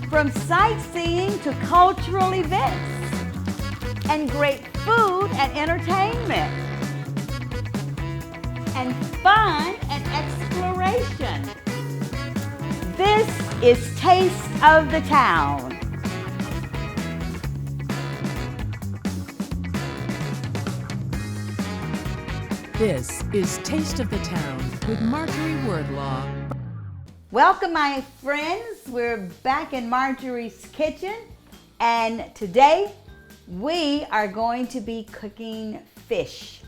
From sightseeing to cultural events and great food and entertainment and fun and exploration. This is Taste of the Town. This is Taste of the Town with Marjorie Wordlaw. Welcome, my friends. We're back in Marjorie's kitchen, and today we are going to be cooking fish.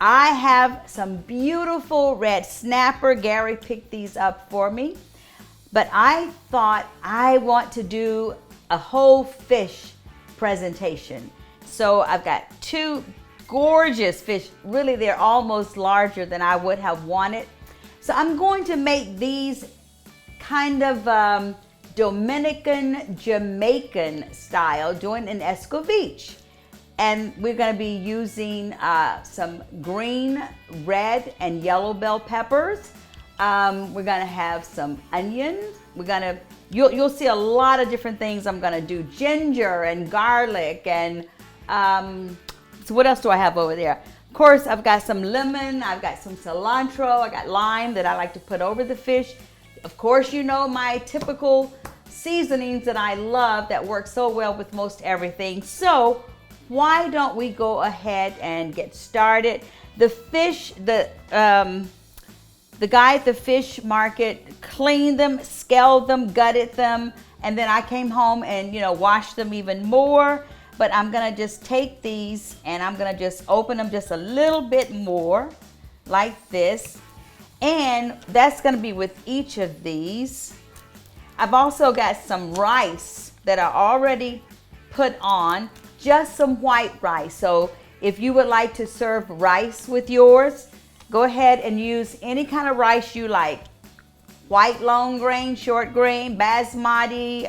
I have some beautiful red snapper. Gary picked these up for me, but I thought I want to do a whole fish presentation. So I've got two gorgeous fish. Really, they're almost larger than I would have wanted. So I'm going to make these kind of Dominican, Jamaican style, doing an Escovitch. And we're gonna be using some green, red, and yellow bell peppers. We're gonna have some onions. You'll see a lot of different things I'm gonna do. Ginger and garlic and so what else do I have over there? Of course, I've got some lemon, I've got some cilantro, I got lime that I like to put over the fish. Of course, you know my typical seasonings that I love that work so well with most everything. So why don't we go ahead and get started? The fish, the guy at the fish market cleaned them, scaled them, gutted them, and then I came home and washed them even more. But I'm gonna just take these and I'm gonna just open them just a little bit more like this. And that's gonna be with each of these. I've also got some rice that I already put on, just some white rice. So if you would like to serve rice with yours, go ahead and use any kind of rice you like. White long grain, short grain, basmati,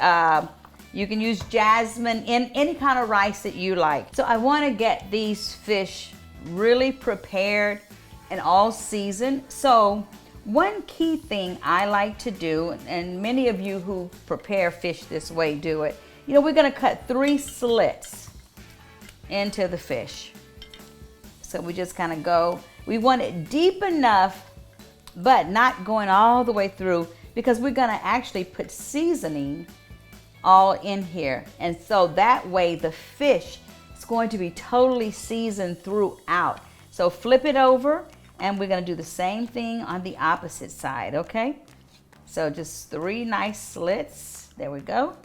you can use jasmine, in any kind of rice that you like. So I wanna get these fish really prepared and all seasoned. So one key thing I like to do, and many of you who prepare fish this way do it, we're gonna cut 3 slits into the fish. So we just kind of go, we want it deep enough, but not going all the way through, because we're gonna actually put seasoning all in here. And so that way the fish is going to be totally seasoned throughout. So flip it over and we're gonna do the same thing on the opposite side, okay? So just 3 nice slits, there we go.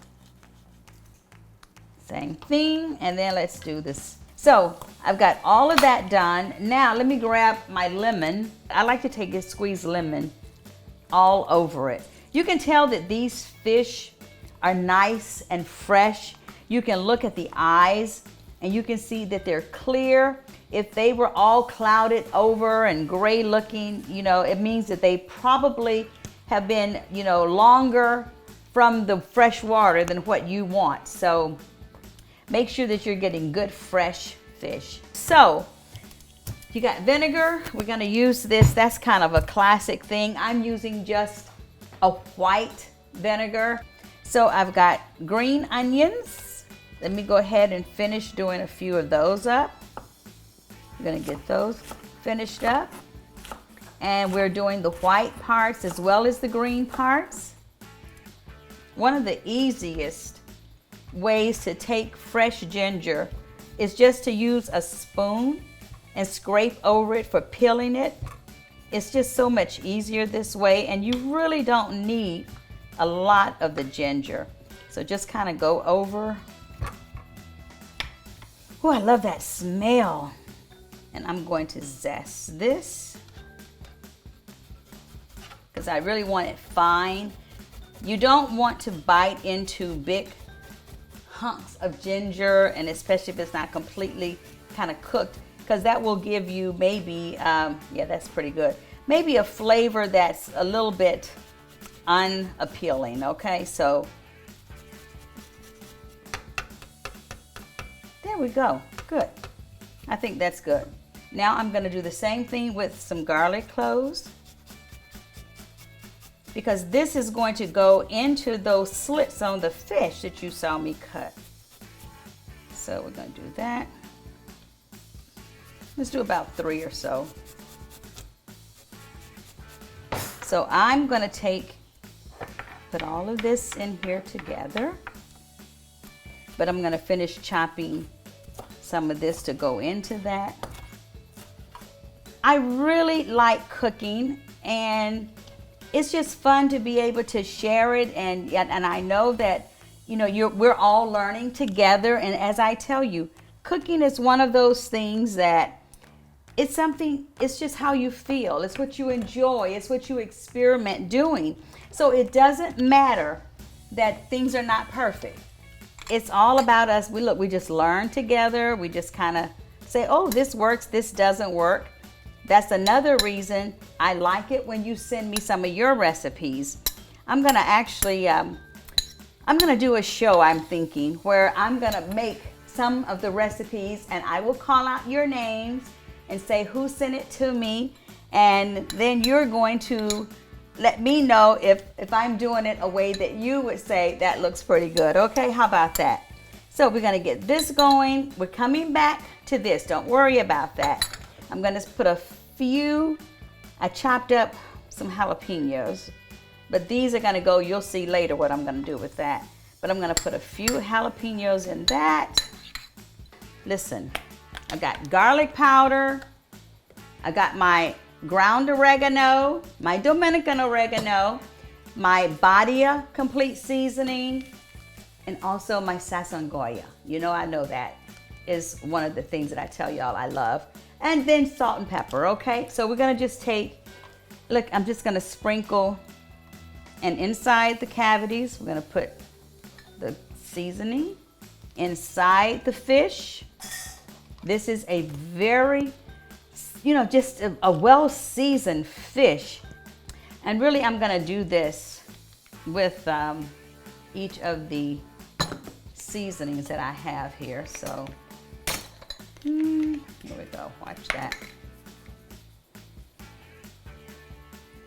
Same thing, and then let's do this. So I've got all of that done. Now let me grab my lemon. I like to take this squeezed lemon all over it. You can tell that these fish are nice and fresh. You can look at the eyes and you can see that they're clear. If they were all clouded over and gray looking, it means that they probably have been, longer from the fresh water than what you want. So make sure that you're getting good fresh fish. So you got vinegar. We're gonna use this. That's kind of a classic thing. I'm using just a white vinegar. So I've got green onions. Let me go ahead and finish doing a few of those up. We're gonna get those finished up. And we're doing the white parts as well as the green parts. One of the easiest ways to take fresh ginger is just to use a spoon and scrape over it for peeling it. It's just so much easier this way, and you really don't need a lot of the ginger. So just kind of go over. Oh, I love that smell. And I'm going to zest this because I really want it fine. You don't want to bite into big hunks of ginger, and especially if it's not completely kind of cooked, because that will give you maybe, yeah, that's pretty good. Maybe a flavor that's a little bit unappealing, okay? So there we go, good. I think that's good. Now I'm gonna do the same thing with some garlic cloves. because this is going to go into those slits on the fish that you saw me cut. So we're going to do that. Let's do about 3 or so. So I'm going to put all of this in here together, but I'm going to finish chopping some of this to go into that. I really like cooking, and it's just fun to be able to share it, and I know that, you know, we're all learning together. And as I tell you, cooking is one of those things that it's something, it's just how you feel. It's what you enjoy. It's what you experiment doing. So it doesn't matter that things are not perfect. It's all about us. We just learn together. We just kind of say, oh, this works, this doesn't work. That's another reason I like it when you send me some of your recipes. I'm gonna actually, I'm gonna do a show, I'm thinking, where I'm gonna make some of the recipes and I will call out your names and say who sent it to me, and then you're going to let me know if I'm doing it a way that you would say that looks pretty good. Okay, how about that? So we're gonna get this going. We're coming back to this, don't worry about that. I'm gonna put I chopped up some jalapenos, but these are gonna go, you'll see later what I'm gonna do with that. But I'm gonna put a few jalapenos in that. Listen, I got garlic powder, I got my ground oregano, my Dominican oregano, my Badia complete seasoning, and also my sazon Goya. You know, I know that is one of the things that I tell y'all I love. And then salt and pepper, okay? So we're gonna just look, I'm just gonna sprinkle, and inside the cavities, we're gonna put the seasoning inside the fish. This is a very, you know, just a well-seasoned fish. And really, I'm gonna do this with each of the seasonings that I have here. So, here we go, watch that.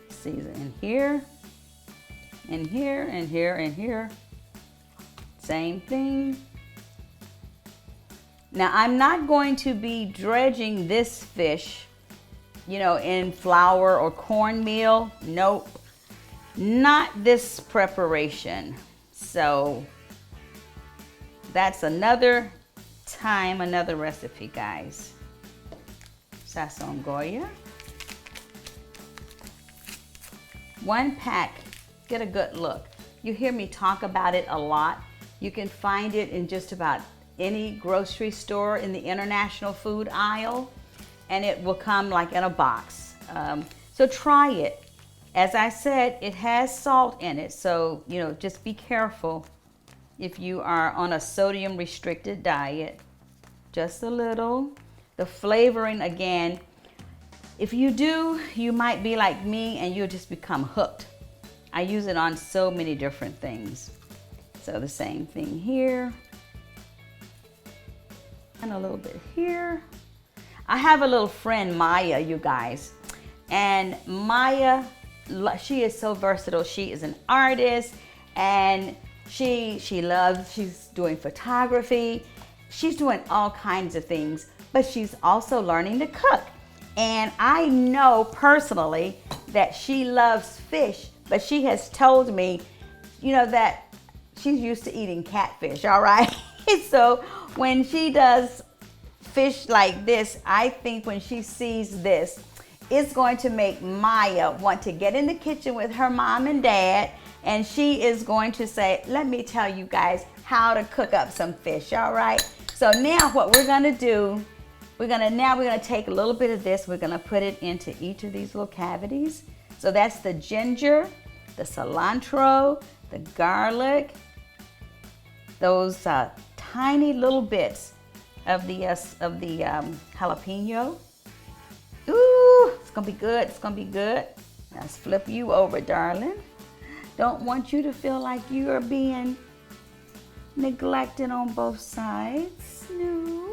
Season in here, and here, and here, and here. Same thing. Now, I'm not going to be dredging this fish, you know, in flour or cornmeal. Nope, not this preparation. So that's another time, another recipe, guys. Sazon Goya. 1 pack, get a good look. You hear me talk about it a lot. You can find it in just about any grocery store in the international food aisle, and it will come like in a box. So try it. As I said, it has salt in it, so you know, just be careful if you are on a sodium restricted diet. Just a little. The flavoring, again, if you do, you might be like me and you'll just become hooked. I use it on so many different things. So the same thing here. And a little bit here. I have a little friend, Maya, you guys. And Maya, she is so versatile. She is an artist, and she's doing photography. She's doing all kinds of things, but she's also learning to cook. And I know personally that she loves fish, but she has told me, you know, that she's used to eating catfish, all right? So when she does fish like this, I think when she sees this, it's going to make Maya want to get in the kitchen with her mom and dad, and she is going to say, let me tell you guys how to cook up some fish, all right? So now what we're gonna do, we're gonna take a little bit of this, we're gonna put it into each of these little cavities. So that's the ginger, the cilantro, the garlic, those tiny little bits of the jalapeno. Ooh, it's gonna be good, it's gonna be good. Let's flip you over, darling. Don't want you to feel like you are being neglected on both sides. No.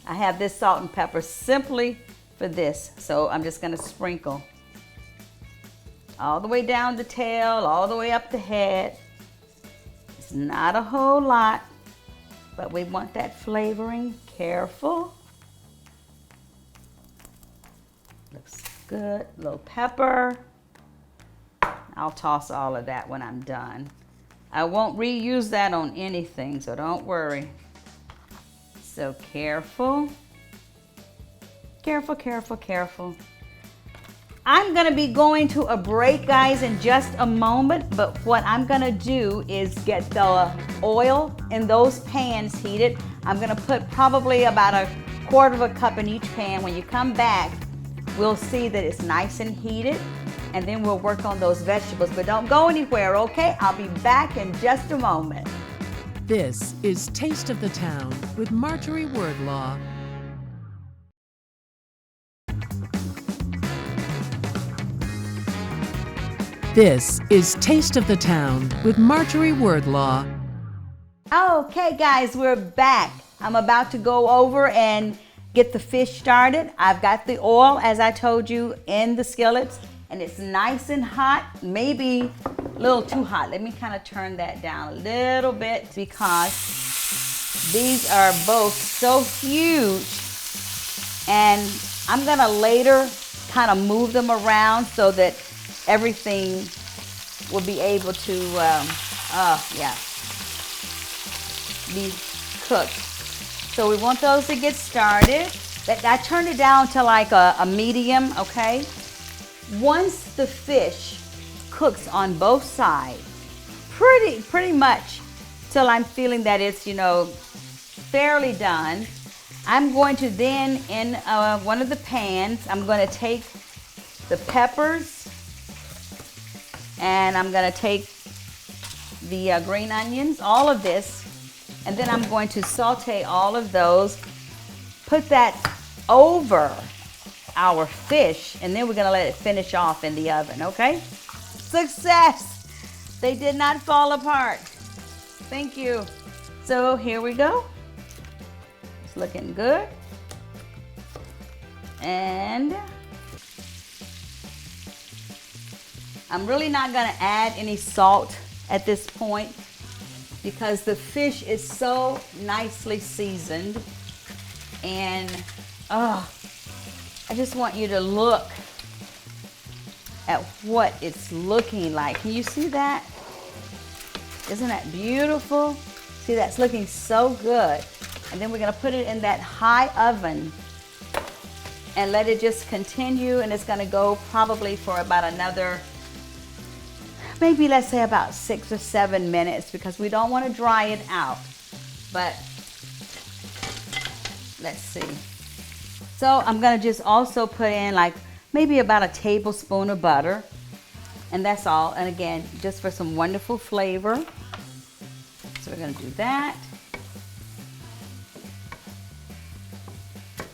I have this salt and pepper simply for this, so I'm just gonna sprinkle all the way down the tail, all the way up the head. It's not a whole lot, but we want that flavoring. Careful. Looks good. A little pepper. I'll toss all of that when I'm done. I won't reuse that on anything, so don't worry. So careful. Careful, careful, careful. I'm gonna be going to a break, guys, in just a moment, but what I'm gonna do is get the oil in those pans heated. I'm gonna put probably about 1/4 cup in each pan. When you come back, we'll see that it's nice and heated, and then we'll work on those vegetables. But don't go anywhere, okay? I'll be back in just a moment. This is Taste of the Town with Marjorie Wordlaw. This is Taste of the Town with Marjorie Wordlaw. Okay, guys, we're back. I'm about to go over and get the fish started. I've got the oil, as I told you, in the skillets, and it's nice and hot, maybe a little too hot. Let me kind of turn that down a little bit because these are both so huge, and I'm gonna later kind of move them around so that everything will be able to, be cooked. So we want those to get started. I turned it down to like a medium, okay? Once the fish cooks on both sides, pretty much till I'm feeling that it's, fairly done, I'm going to then, in one of the pans, I'm going to take the peppers, and I'm going to take the green onions, all of this, and then I'm going to saute all of those, put that over our fish, and then we're going to let it finish off in the oven, okay? Success! They did not fall apart. Thank you. So here we go. It's looking good. And I'm really not going to add any salt at this point because the fish is so nicely seasoned. And I just want you to look at what it's looking like. Can you see that? Isn't that beautiful? See, that's looking so good. And then we're going to put it in that high oven and let it just continue, and it's going to go probably for about another, maybe let's say about 6 or 7 minutes, because we don't want to dry it out. But let's see. So I'm going to just also put in like maybe about a tablespoon of butter, and that's all. And again, just for some wonderful flavor. So we're going to do that.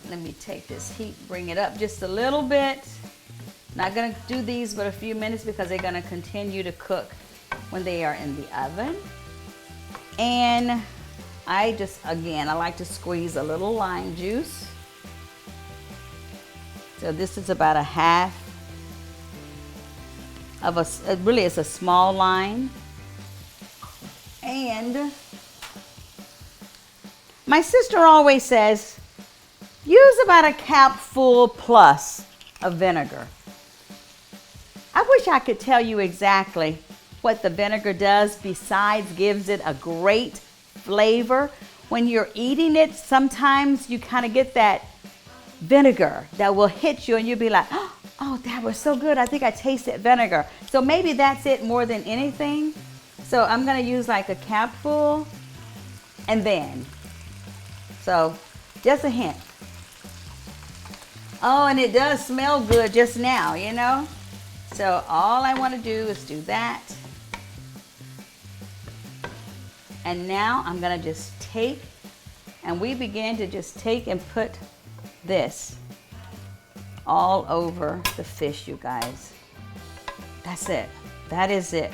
Let me take this heat, bring it up just a little bit. Not going to do these but a few minutes because they're going to continue to cook when they are in the oven. And I like to squeeze a little lime juice. So this is about a half of really it's a small lime. And my sister always says, use about a capful plus of vinegar. I wish I could tell you exactly what the vinegar does besides gives it a great flavor. When you're eating it, sometimes you kind of get that vinegar that will hit you and you'll be like, oh, that was so good. I think I tasted vinegar. So maybe that's it more than anything. So I'm going to use like a capful and then. So just a hint. Oh, and it does smell good just now, you know? So all I want to do is do that. And now I'm going to just take, and we begin to just take and put this all over the fish, you guys. That's it. That is it.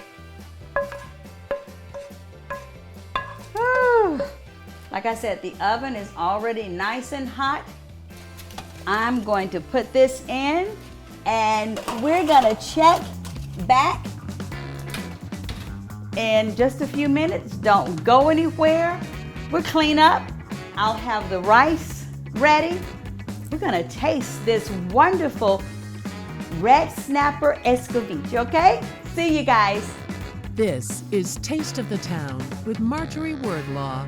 Whew. Like I said, the oven is already nice and hot. I'm going to put this in and we're gonna check back in just a few minutes. Don't go anywhere. We'll clean up. I'll have the rice ready. We're gonna taste this wonderful red snapper escovitch, okay? See you guys. This is Taste of the Town with Marjorie Wordlaw.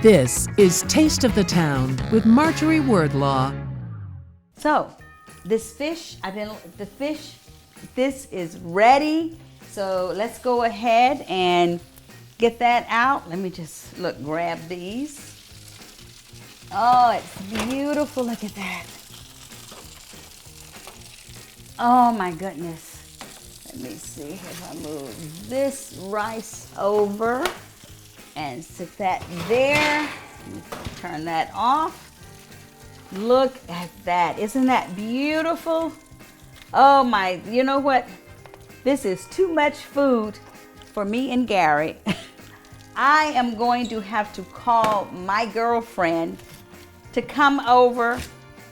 This is Taste of the Town with Marjorie Wordlaw. So, this fish, this is ready. So let's go ahead and get that out. Let me just grab these. Oh, it's beautiful. Look at that. Oh my goodness. Let me see if I move this rice over and sit that there. Turn that off. Look at that. Isn't that beautiful? Oh my, you know what? This is too much food for me and Gary. I am going to have to call my girlfriend to come over,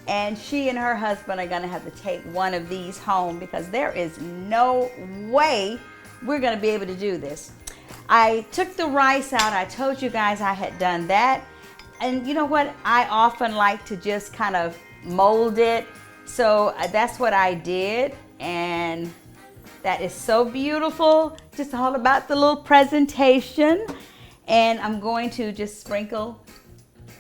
and she and her husband are gonna have to take one of these home because there is no way we're gonna be able to do this. I took the rice out. I told you guys I had done that. And you know what? I often like to just kind of mold it. So that's what I did. And that is so beautiful. Just all about the little presentation. And I'm going to just sprinkle.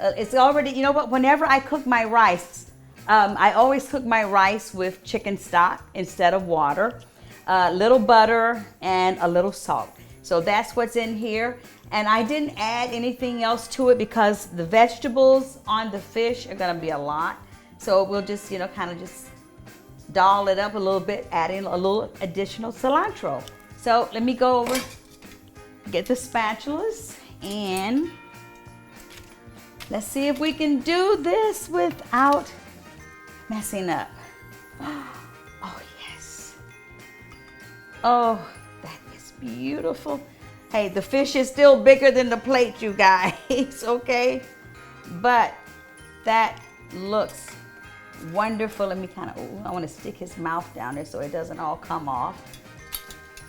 It's already, you know what? Whenever I cook my rice, I always cook my rice with chicken stock instead of water, a little butter, and a little salt. So that's what's in here. And I didn't add anything else to it because the vegetables on the fish are gonna be a lot. So we'll just, kind of just doll it up a little bit, adding a little additional cilantro. So let me go over, get the spatulas, and let's see if we can do this without messing up. Oh, yes. Oh, that is beautiful. Hey, the fish is still bigger than the plate, you guys, okay? But that looks wonderful. Let me I want to stick his mouth down there so it doesn't all come off.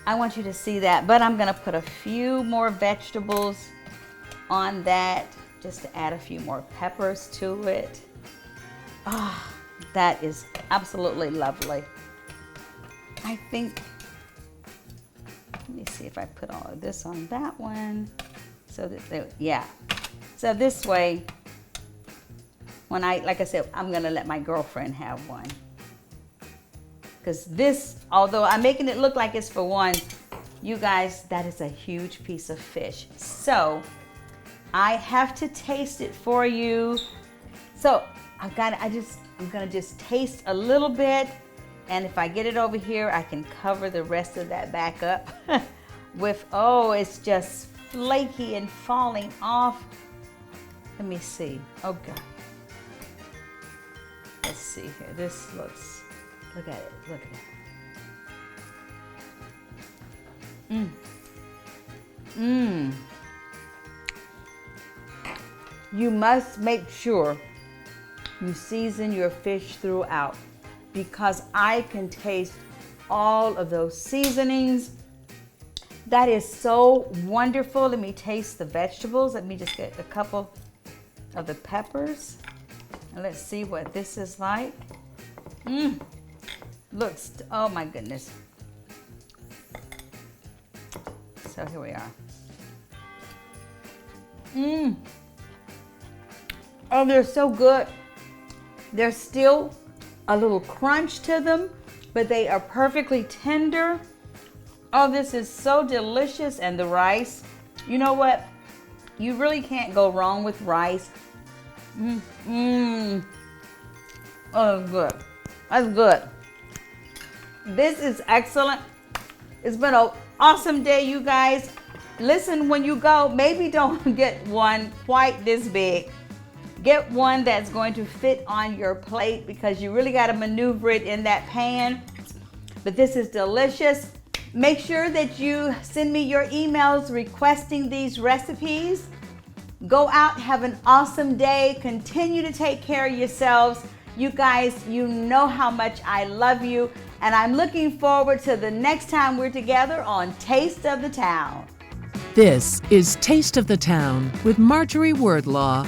I want you to see that, but I'm gonna put a few more vegetables on that just to add a few more peppers to it. Ah, that is absolutely lovely. I think, let me see if I put all of this on that one. So that, yeah. So this way, when like I said, I'm gonna let my girlfriend have one. Because this, although I'm making it look like it's for one, you guys, that is a huge piece of fish. So I have to taste it for you. So I'm gonna just taste a little bit. And if I get it over here, I can cover the rest of that back up with, oh, it's just flaky and falling off. Let me see. Oh, God. Let's see here. This looks, look at it. Look at it. You must make sure you season your fish throughout, because I can taste all of those seasonings. That is so wonderful. Let me taste the vegetables. Let me just get a couple of the peppers. And let's see what this is like. Looks, oh my goodness. So here we are. Oh, they're so good. There's still a little crunch to them, but they are perfectly tender. Oh, this is so delicious. And the rice, you know what? You really can't go wrong with rice. Oh, that's good. That's good. This is excellent. It's been an awesome day, you guys. Listen, when you go, maybe don't get one quite this big. Get one that's going to fit on your plate, because you really got to maneuver it in that pan. But this is delicious. Make sure that you send me your emails requesting these recipes. Go out, have an awesome day. Continue to take care of yourselves. You guys, you know how much I love you, and I'm looking forward to the next time we're together on Taste of the Town. This is Taste of the Town with Marjorie Wordlaw.